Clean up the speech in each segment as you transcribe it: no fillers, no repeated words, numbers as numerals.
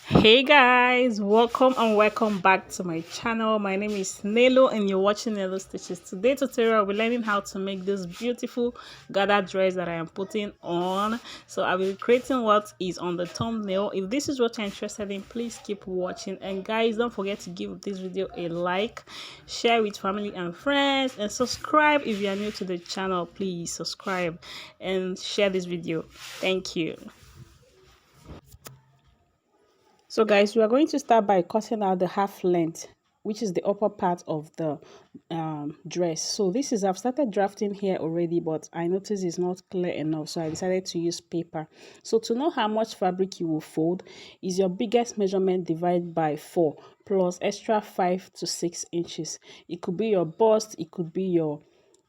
Hey guys, welcome and welcome back to my channel. My name is Nelo and you're watching Nelo Stitches. Today tutorial we're learning how to make this beautiful gather dress that I am putting on. So I will be creating what is on the thumbnail. If this is what you're interested in, please keep watching. And guys, don't forget to give this video a like, share with family and friends, and subscribe if you are new to the channel. Please subscribe and share this video. Thank you. So guys, we are going to start by cutting out the half length, which is the upper part of the dress. So this is, I've started drafting here already, but I noticed it's not clear enough, so I decided to use paper. So to know how much fabric you will fold, is your biggest measurement divided by 4 plus extra 5 to 6 inches. It could be your bust, it could be your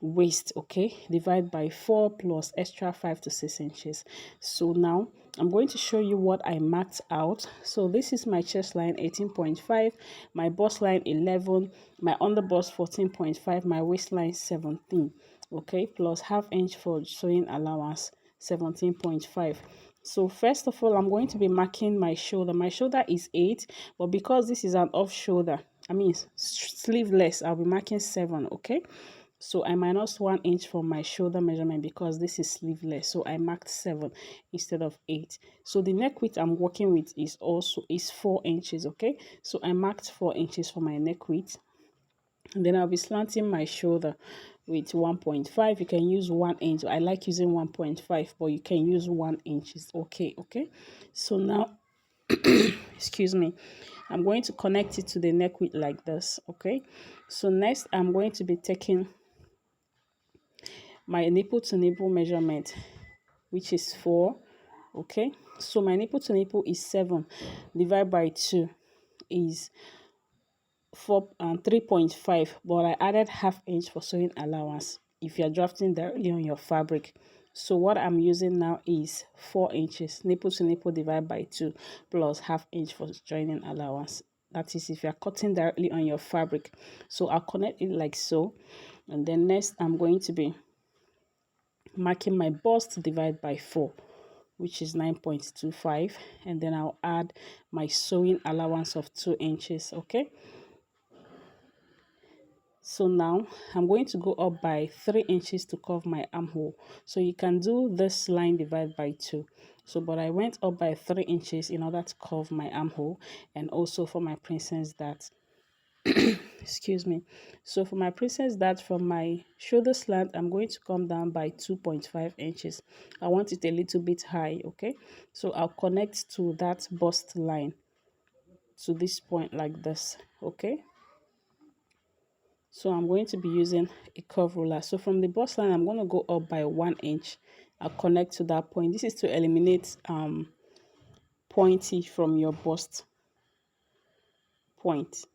waist. Okay, divide by 4 plus extra 5 to 6 inches. So now I'm going to show you what I marked out. So this is my chest line 18.5, my bust line 11, my underbust 14.5, my waistline 17. Okay, plus half inch for sewing allowance 17.5. So first of all, I'm going to be marking my shoulder. My shoulder is 8, but because this is an off shoulder, I mean sleeveless, I'll be marking 7. Okay, so I minus 1 inch from my shoulder measurement because this is sleeveless. So I marked 7 instead of 8. So the neck width I'm working with is 4 inches. Okay, so I marked 4 inches for my neck width. And then I'll be slanting my shoulder with 1.5. You can use 1 inch. I like using 1.5, but you can use 1 inch. It's okay. Okay, so now excuse me, I'm going to connect it to the neck width like this. Okay, so next I'm going to be taking my nipple to nipple measurement, which is 4. Okay, so my nipple to nipple is 7 divided by 2 is 4 and 3.5, but I added half inch for sewing allowance if you're drafting directly on your fabric. So what I'm using now is 4 inches nipple to nipple divided by 2 plus half inch for joining allowance. That is if you're cutting directly on your fabric. So I'll connect it like so, and then next I'm going to be marking my bust divided by 4, which is 9.25, and then I'll add my sewing allowance of 2 inches. Okay, so now I'm going to go up by 3 inches to curve my armhole. So you can do this line divided by 2. So but I went up by 3 inches in order to curve my armhole, and also for my princess dart. Excuse me. So for my princess dart, from my shoulder slant I'm going to come down by 2.5 inches. I want it a little bit high. Okay, so I'll connect to that bust line to this point like this. Okay, so I'm going to be using a curve ruler. So from the bust line I'm going to go up by 1 inch. I'll connect to that point. This is to eliminate pointy from your bust point.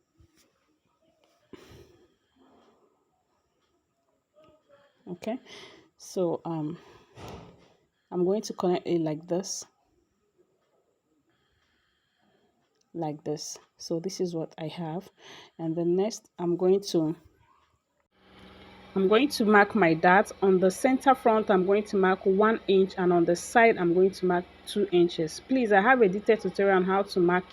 Okay, so I'm going to connect it like this. So this is what I have, and then next I'm going to mark my dart. On the center front I'm going to mark 1 inch, and on the side I'm going to mark 2 inches. Please, I have a detailed tutorial on how to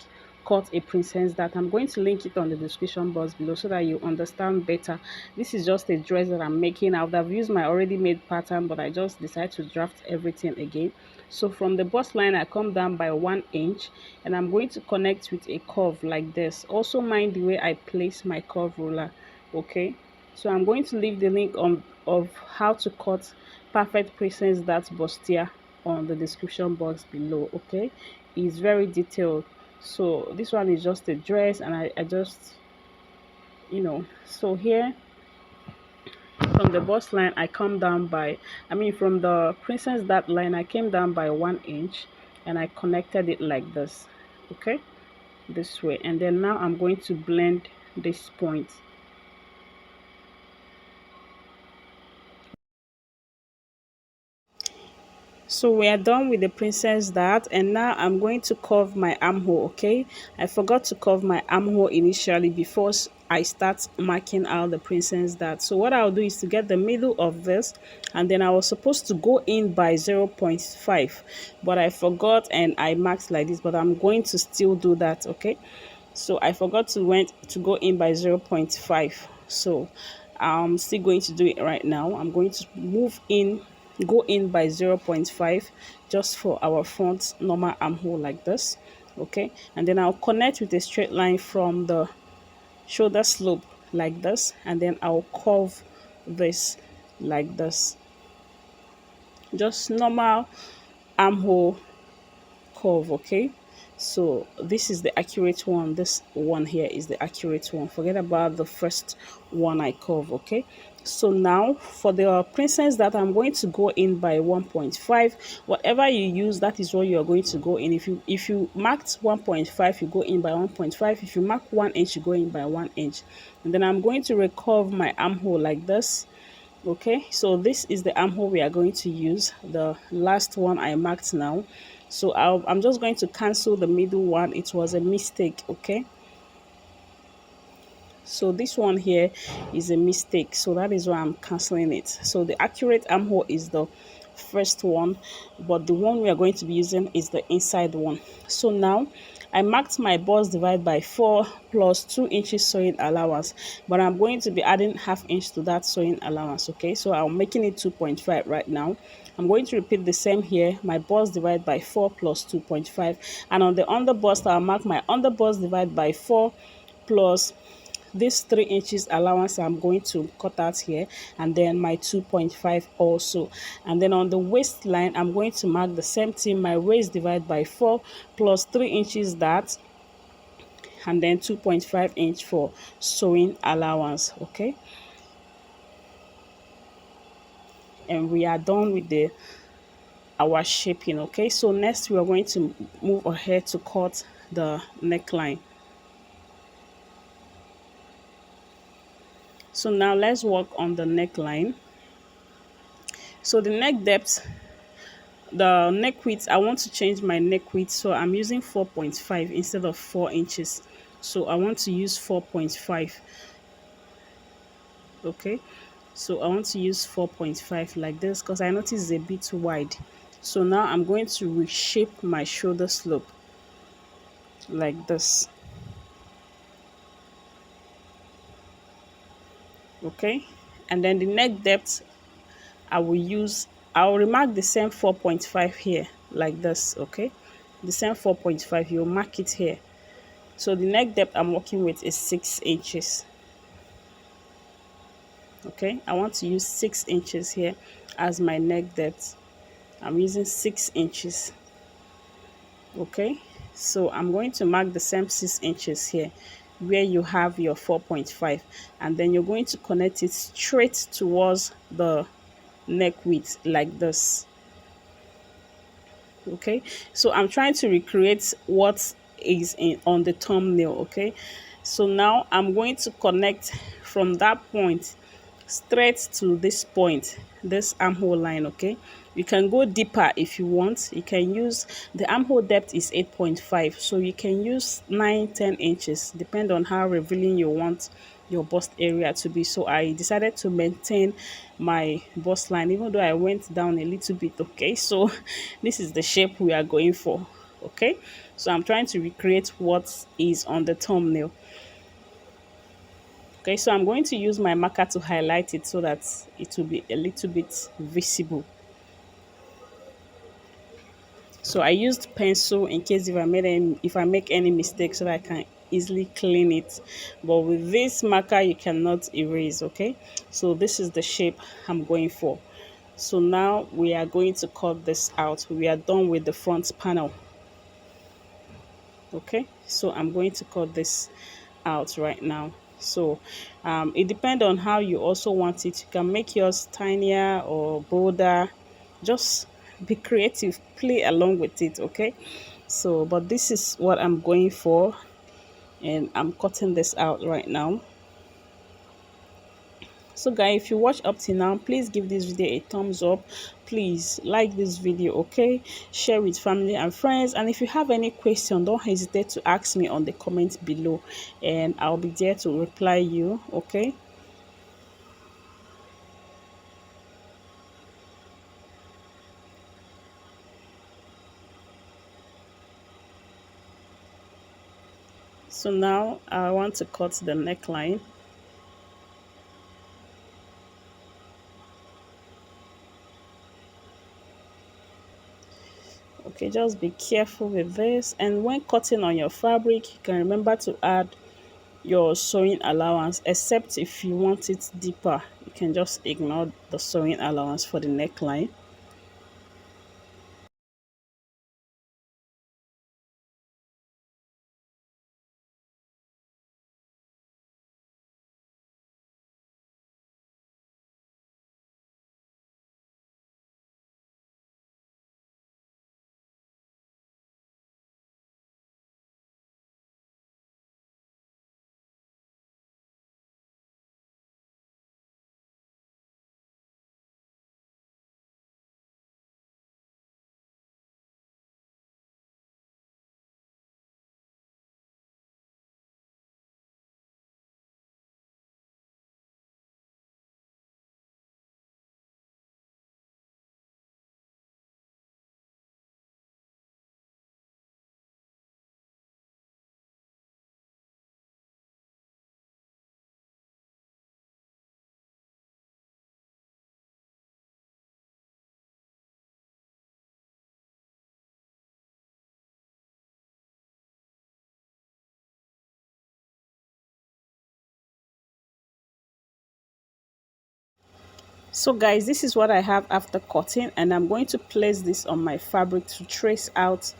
cut a princess dart. I'm going to link it on the description box below so that you understand better. This is just a dress that I'm making. I would have used my already made pattern, but I just decided to draft everything again. So from the bust line I come down by 1 inch, and I'm going to connect with a curve like this. Also mind the way I place my curve ruler. Okay, so I'm going to leave the link of how to cut perfect princess dart bustier on the description box below. Okay, it's very detailed. So this one is just a dress, and I just, so here from the bust line I come down by, from the princess dart line I came down by 1 inch, and I connected it like this. Okay, this way, and then now I'm going to blend this point. So we are done with the princess dart, and now I'm going to curve my armhole. Okay, I forgot to curve my armhole initially before I start marking out the princess dart. So what I'll do is to get the middle of this, and then I was supposed to go in by 0.5, but I forgot and I marked like this, but I'm going to still do that. Okay, so I forgot to go in by 0.5, so I'm still going to do it right now. I'm going to go in by 0.5 just for our front normal armhole like this. Okay, and then I'll connect with a straight line from the shoulder slope like this, and then I'll curve this like this, just normal armhole curve. Okay, so this is the accurate one. This one here is the accurate one. Forget about the first one I curve. Okay, so now for the princess that I'm going to go in by 1.5, whatever you use, that is what you are going to go in. If you marked 1.5, you go in by 1.5. If you mark 1 inch, you go in by 1 inch. And then I'm going to recurve my armhole like this. Okay, so this is the armhole we are going to use, the last one I marked now. So I'm just going to cancel the middle one. It was a mistake. Okay, so this one here is a mistake, so that is why I'm canceling it. So the accurate armhole is the first one, but the one we are going to be using is the inside one. So now I marked my bust divide by 4 plus 2 inches sewing allowance, but I'm going to be adding ½ inch to that sewing allowance. Okay, so I'm making it 2.5 right now. I'm going to repeat the same here. My bust divide by 4 plus 2.5, and on the under bust I'll mark my under bust divide by 4 plus this 3 inches allowance I'm going to cut out here, and then my 2.5 also. And then on the waistline I'm going to mark the same thing, my waist divide by 4 plus 3 inches that, and then 2.5 inch for sewing allowance. Okay, and we are done with our shaping. Okay, so next we are going to move ahead to cut the neckline. So now let's work on the neckline. So the neck depth, the neck width, I want to change my neck width, so I'm using 4.5 instead of 4 inches. So I want to use 4.5. Okay, so I want to use 4.5 like this because I notice it's a bit wide. So now I'm going to reshape my shoulder slope like this. Okay, and then the neck depth, I'll remark the same 4.5 here like this. Okay, the same 4.5, you'll mark it here. So the neck depth I'm working with is 6 inches. Okay, I want to use 6 inches here as my neck depth. I'm using 6 inches. Okay, so I'm going to mark the same 6 inches here where you have your 4.5, and then you're going to connect it straight towards the neck width like this. Okay, so I'm trying to recreate what is on the thumbnail. Okay, so now I'm going to connect from that point straight to this point, this armhole line. Okay, you can go deeper if you want. You can use, the armhole depth is 8.5, so you can use 9-10 inches depend on how revealing you want your bust area to be. So I decided to maintain my bust line even though I went down a little bit. Okay, so this is the shape we are going for. Okay, so I'm trying to recreate what is on the thumbnail. Okay, so I'm going to use my marker to highlight it so that it will be a little bit visible. So I used pencil in case if I make any mistakes, so that I can easily clean it. But with this marker you cannot erase. Okay, so this is the shape I'm going for. So now we are going to cut this out. We are done with the front panel. Okay, so I'm going to cut this out right now. So it depends on how you also want it. You can make yours tinier or bolder. Just be creative, play along with it. Okay, so but this is what I'm going for, and I'm cutting this out right now. So guys, if you watch up till now, please give this video a thumbs up. Please like this video, okay? Share with family and friends, and if you have any question, don't hesitate to ask me on the comments below, and I'll be there to reply you, okay? So now I want to cut the neckline. Okay, just be careful with this, and when cutting on your fabric, you can remember to add your sewing allowance, except if you want it deeper. You can just ignore the sewing allowance for the neckline. So guys, this is what I have after cutting, and I'm going to place this on my fabric to trace out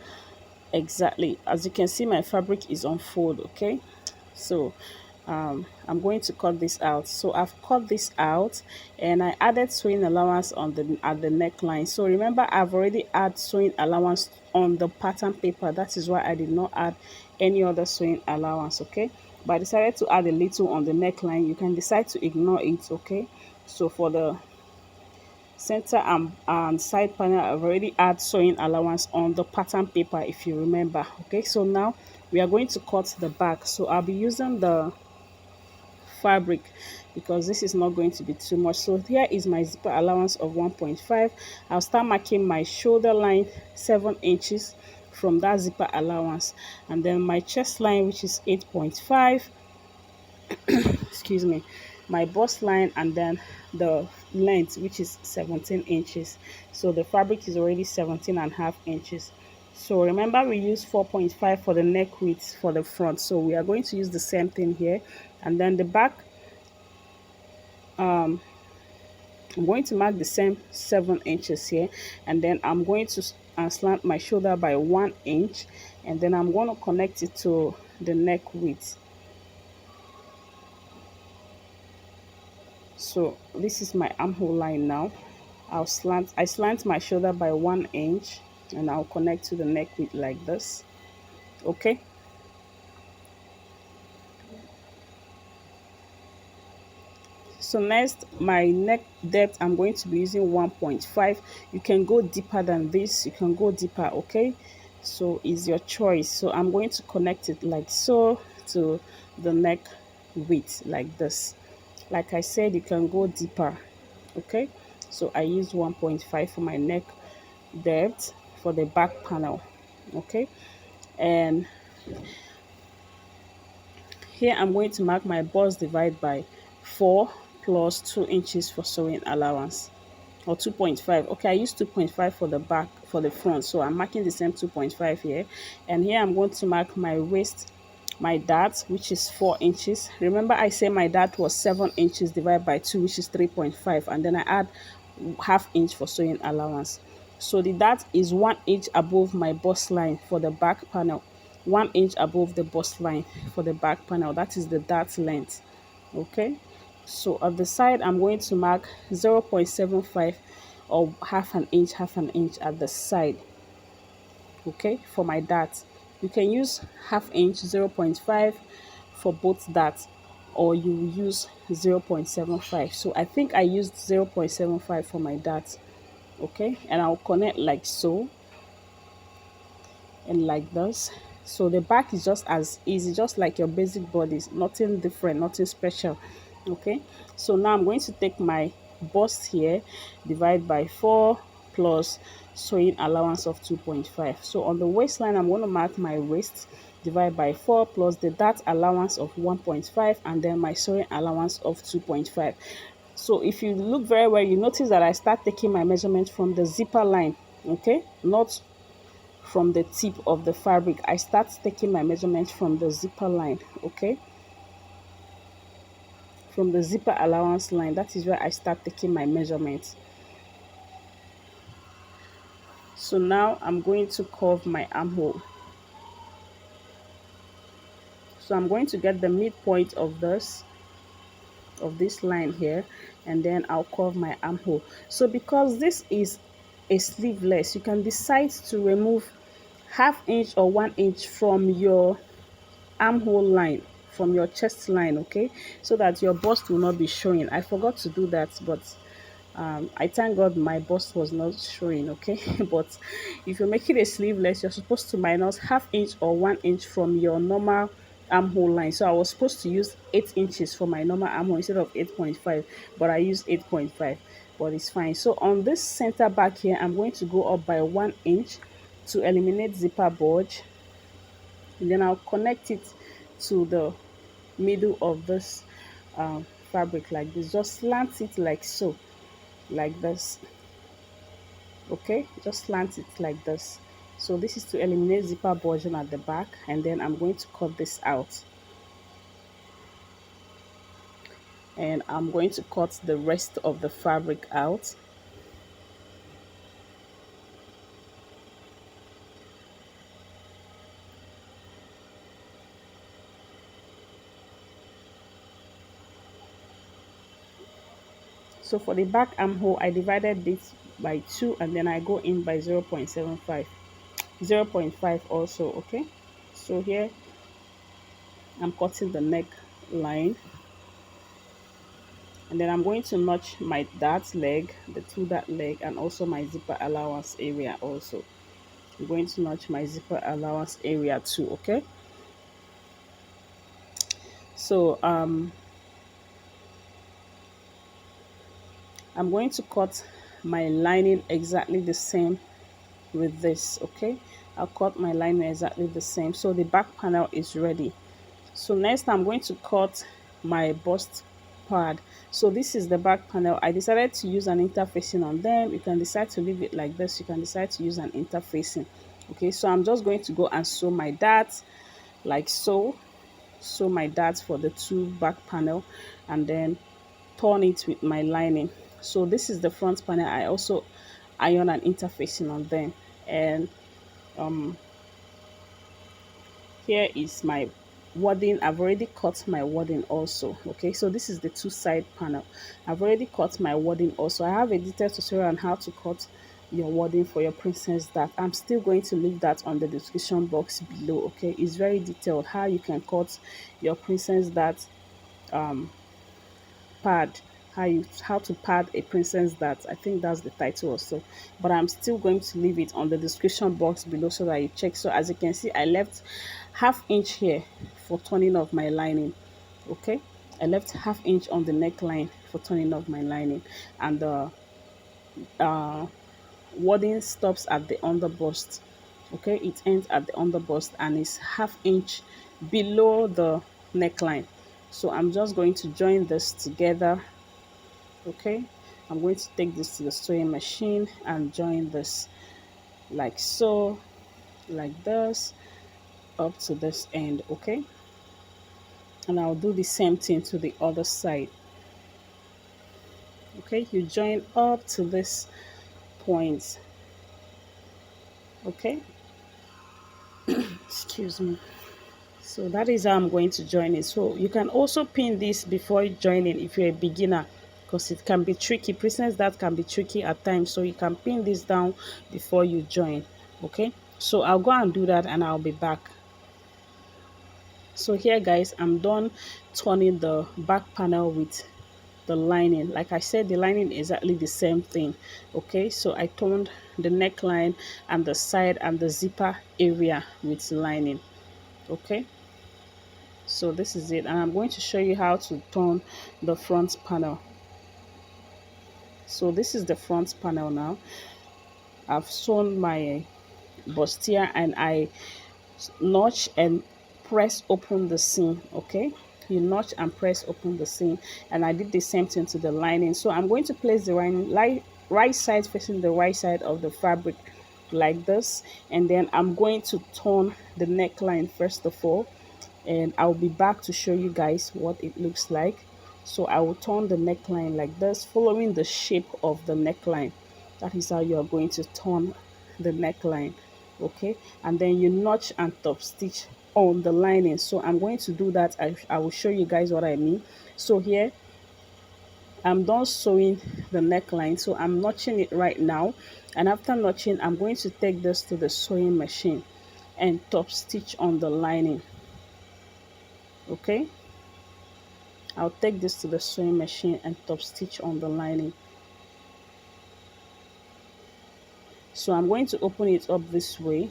exactly. As you can see, my fabric is on fold, okay? So I'm going to cut this out. So I've cut this out, and I added sewing allowance on the at the neckline. So remember, I've already added sewing allowance on the pattern paper. That is why I did not add any other sewing allowance, okay? But I decided to add a little on the neckline. You can decide to ignore it, okay? So for the center and side panel, I've already add sewing allowance on the pattern paper, if you remember, okay? So now we are going to cut the back. So I'll be using the fabric because this is not going to be too much. So here is my zipper allowance of 1.5. I'll start marking my shoulder line 7 inches from that zipper allowance, and then my chest line, which is 8.5, excuse me, my bust line, and then the length, which is 17 inches. So the fabric is already 17.5 inches. So remember, we use 4.5 for the neck width for the front, so we are going to use the same thing here. And then the back, I'm going to mark the same 7 inches here, and then I'm going to slant my shoulder by 1 inch, and then I'm going to connect it to the neck width. So this is my armhole line now. I slant my shoulder by 1 inch, and I'll connect to the neck width like this, okay? So next, my neck depth, I'm going to be using 1.5. You can go deeper than this, you can go deeper, okay? So it's your choice. So I'm going to connect it like so to the neck width like this. Like I said, you can go deeper, okay? So I use 1.5 for my neck depth for the back panel, okay? And here I'm going to mark my bust divide by 4 plus 2 inches for sewing allowance, or 2.5. Okay, I use 2.5 for the back, for the front, so I'm marking the same 2.5 here. And here I'm going to mark my waist, my dart, which is 4 inches. Remember, I say my dart was 7 inches divided by 2, which is 3.5, and then I add ½ inch for sewing allowance. So the dart is 1 inch above my bust line for the back panel, 1 inch above the bust line for the back panel. That is the dart length, okay? So at the side, I'm going to mark 0.75 or ½ an inch at the side, okay, for my dart. You can use ½ inch, 0.5 for both darts. or you use 0.75. So I think I used 0.75 for my dart. Okay, and I'll connect like so and like this. So the back is just as easy, just like your basic bodies, nothing different, nothing special. Okay, so now I'm going to take my bust here, divide by 4 plus sewing allowance of 2.5. So on the waistline, I'm going to mark my waist, divide by 4 plus the dart allowance of 1.5, and then my sewing allowance of 2.5. So if you look very well, you notice that I start taking my measurement from the zipper line, okay, not from the tip of the fabric. I start taking my measurement from the zipper line, okay, from the zipper allowance line. That is where I start taking my measurements. So now I'm going to curve my armhole. So I'm going to get the midpoint of this line here, and then I'll curve my armhole. So because this is a sleeveless, you can decide to remove ½ inch or 1 inch from your armhole line, from your chest line, okay, so that your bust will not be showing. I forgot to do that, but I thank God my bust was not showing, okay. But if you're making a sleeveless, you're supposed to minus ½ inch or 1 inch from your normal armhole line. So I was supposed to use 8 inches for my normal armhole instead of 8.5, but I used 8.5, but it's fine. So on this center back here, I'm going to go up by 1 inch to eliminate zipper bulge, and then I'll connect it to the middle of this fabric like this. Just slant it like so, like this, okay, just slant it like this. So this is to eliminate zipper bulging at the back, and then I'm going to cut this out, and I'm going to cut the rest of the fabric out. So for the back armhole, I divided this by 2, and then I go in by 0.75, 0.5 also, okay. So here I'm cutting the neck line, and then I'm going to notch my dart leg, the 2 dart leg, and also my zipper allowance area also. I'm going to notch my zipper allowance area too, okay. So I'm going to cut my lining exactly the same with this, okay. I'll cut my lining exactly the same, so the back panel is ready. So next I'm going to cut my bust pad. So this is the back panel. I decided to use an interfacing on them. You can decide to leave it like this, you can decide to use an interfacing, okay. So I'm just going to go and sew my darts like so, sew my darts for the 2 back panel, and then turn it with my lining. So this is the front panel. I also iron and interfacing on them, and here is my wadding. I've already cut my wadding also, okay. So this is the 2 side panel. I've already cut my wadding also. I have a detailed tutorial on how to cut your wadding for your princess dart. I'm still going to leave that on the description box below, okay. It's very detailed how you can cut your princess dart pad, how to pad a princess dart. I think that's the title also, but I'm still going to leave it on the description box below so that you check. So as you can see, I left ½ inch here for turning off my lining, okay. I left ½ inch on the neckline for turning off my lining, and the wadding stops at the underbust, okay. It ends at the underbust and is ½ inch below the neckline. So I'm just going to join this together, okay. I'm going to take this to the sewing machine and join this like so, like this, up to this end, okay. And I'll do the same thing to the other side, okay. You join up to this point, okay. Excuse me. So that is how I'm going to join it. So you can also pin this before joining if you're a beginner, because it can be tricky. Princess that can be tricky at times, so you can pin this down before you join, okay. So I'll go and do that and I'll be back. So here guys, I'm done turning the back panel with the lining. Like I said, the lining is exactly the same thing. Okay, so I turned the neckline and the side and the zipper area with lining. Okay, so this is it, and I'm going to show you how to turn the front panel. So this is the front panel now. I've sewn my bustier and I notch and press open the seam. Okay, you notch and press open the seam, and I did the same thing to the lining. So I'm going to place the right side facing the right side of the fabric like this, and then I'm going to turn the neckline first of all, and I'll be back to show you guys what it looks like. So I will turn the neckline like this, following the shape of the neckline. That is how you are going to turn the neckline. Okay, and then you notch and top stitch on the lining. So I'm going to do that. I will show you guys what I mean. So here I'm done sewing the neckline, so I'm notching it right now, and after notching I'm going to take this to the sewing machine and top stitch on the lining. Okay, I'll take this to the sewing machine and top stitch on the lining. So I'm going to open it up this way,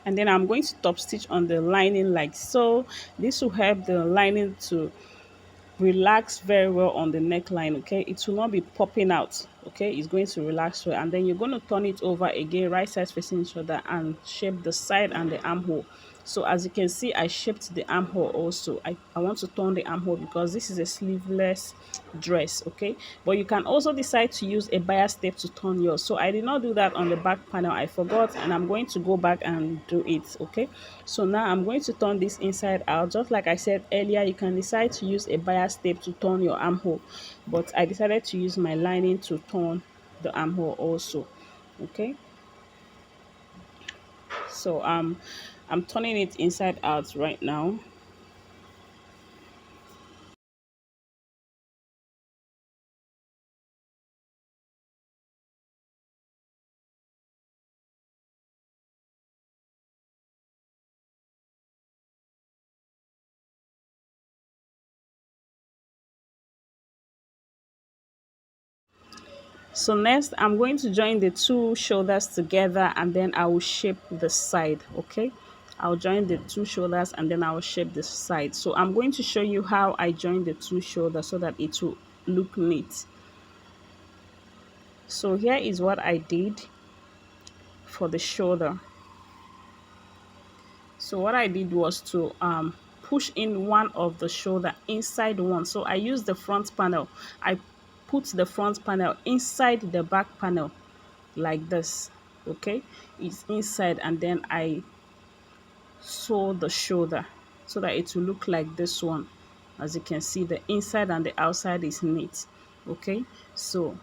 and then I'm going to top stitch on the lining like so. This will help the lining to relax very well on the neckline. Okay, it will not be popping out. Okay, it's going to relax well, and then you're going to turn it over again, right sides facing each other, and shape the side and the armhole. So as you can see, I shaped the armhole also. I want to turn the armhole because this is a sleeveless dress. Okay, but you can also decide to use a bias tape to turn yours. So I did not do that on the back panel, I forgot, and I'm going to go back and do it. Okay, so now I'm going to turn this inside out. Just like I said earlier, you can decide to use a bias tape to turn your armhole, but I decided to use my lining to turn the armhole also. Okay, so I'm turning it inside out right now. So next I'm going to join the two shoulders together, and then I will shape the side. Okay, I'll join the two shoulders and then I will shape the side. So I'm going to show you how I join the two shoulders so that it will look neat. So here is what I did for the shoulder. So what I did was to push in one of the shoulder inside one. So I used the front panel. I put the front panel inside the back panel like this. Okay, it's inside, and then I sew the shoulder so that it will look like this one. As you can see, the inside and the outside is neat. Okay, so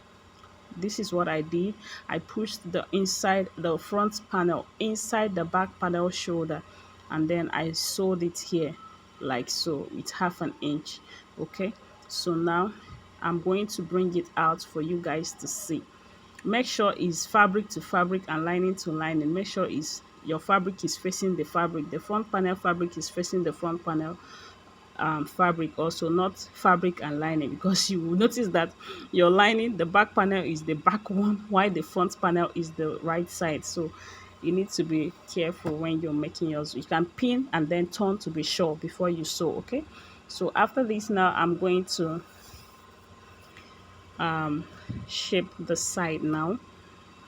this is what I did. I pushed the front panel inside the back panel shoulder, and then I sewed it here like so with 1/2 inch. Okay, so now I'm going to bring it out for you guys to see. Make sure it's fabric to fabric and lining to lining. Make sure is your fabric is facing the fabric. The front panel fabric is facing the front panel fabric also, not fabric and lining, because you will notice that your lining, the back panel is the back one while the front panel is the right side. So you need to be careful when you're making yours. You can pin and then turn to be sure before you sew. Okay, so after this now I'm going to shape the side. Now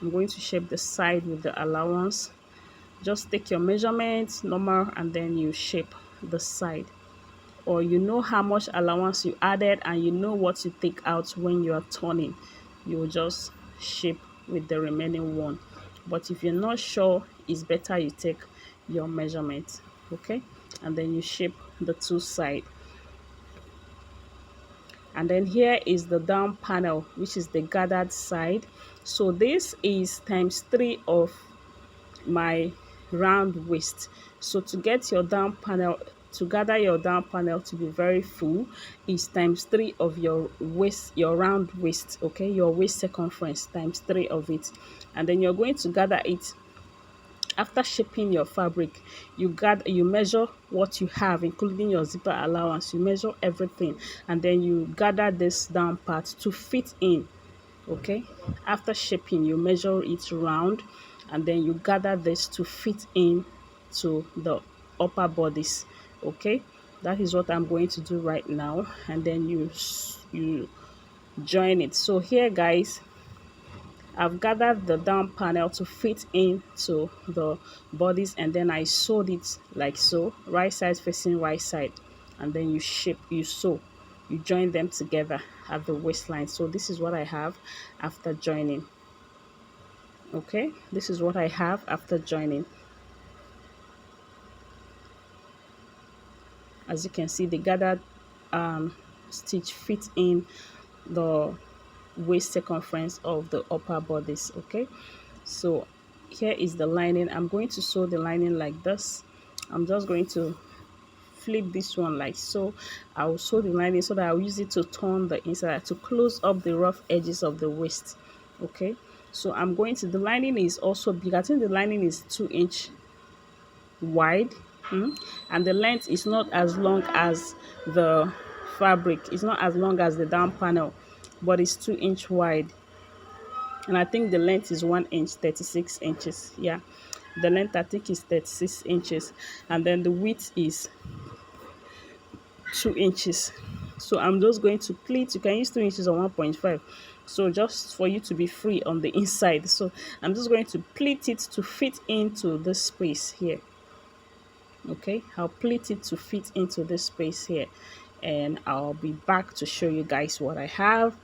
I'm going to shape the side with the allowance. Just take your measurements normal and then you shape the side, or you know how much allowance you added and you know what to take out when you are turning. You will just shape with the remaining one, but if you're not sure, it's better you take your measurement. Okay, and then you shape the two sides. And then here is the down panel, which is the gathered side. So this is ×3 of my round waist. So to get your down panel, to gather your down panel to be very full, is ×3 of your waist, your round waist. Okay, your waist circumference ×3 of it, and then you're going to gather it After shaping your fabric, you measure what you have, including your zipper allowance. You measure everything, and then you gather this down part to fit in. Okay, after shaping, you measure it round, and then you gather this to fit in to the upper bodice. Okay, that is what I'm going to do right now, and then you join it. So here, guys, I've gathered the down panel to fit into the bodice, and then I sewed it like so, right side facing right side, and then you sew, you join them together at the waistline. So this is what I have after joining. Okay, this is what I have after joining. As you can see, the gathered stitch fit in the waist circumference of the upper bodice. Okay, so here is the lining. I'm going to sew the lining like this. I'm just going to flip this one like so. I will sew the lining so that I'll use it to turn the inside to close up the rough edges of the waist. Okay, so I'm going to, the lining is also big. I think the lining is 2 inch wide, and the length is not as long as the fabric. It's not as long as the down panel, but it's 2 inch wide, and I think the length is 1 inch 36 inches. Yeah, the length I think is 36 inches, and then the width is 2 inches. So I'm just going to pleat. You can use 2 inches or 1.5, so just for you to be free on the inside. So I'm just going to pleat it to fit into this space here. Okay, I'll pleat it to fit into this space here, and I'll be back to show you guys what I have.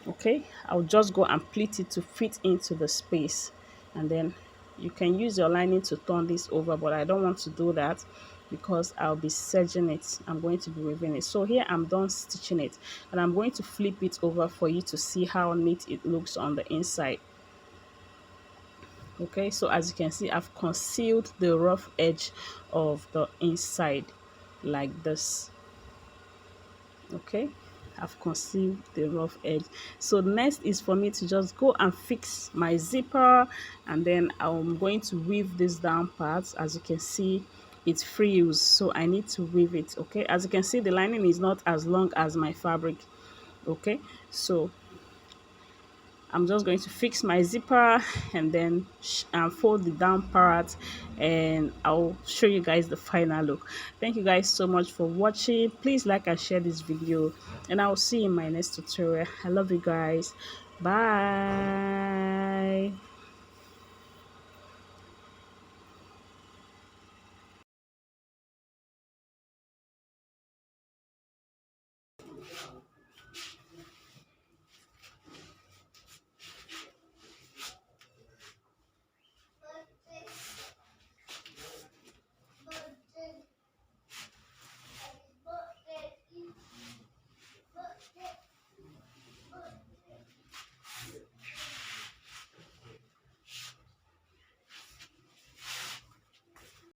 Okay, I'll just go and pleat it to fit into the space, and then you can use your lining to turn this over, but I don't want to do that because I'll be serging it. I'm going to be weaving it. So here I'm done stitching it, and I'm going to flip it over for you to see how neat it looks on the inside. Okay, so as you can see, I've concealed the rough edge of the inside like this. Okay, I've concealed the rough edge. So next is for me to just go and fix my zipper, and then I'm going to weave this down part. As you can see, it's frills, so I need to weave it. Okay, as you can see, the lining is not as long as my fabric. Okay, so I'm just going to fix my zipper and then fold the down part, and I'll show you guys the final look. Thank you guys so much for watching. Please like and share this video, and I'll see you in my next tutorial. I love you guys. Bye.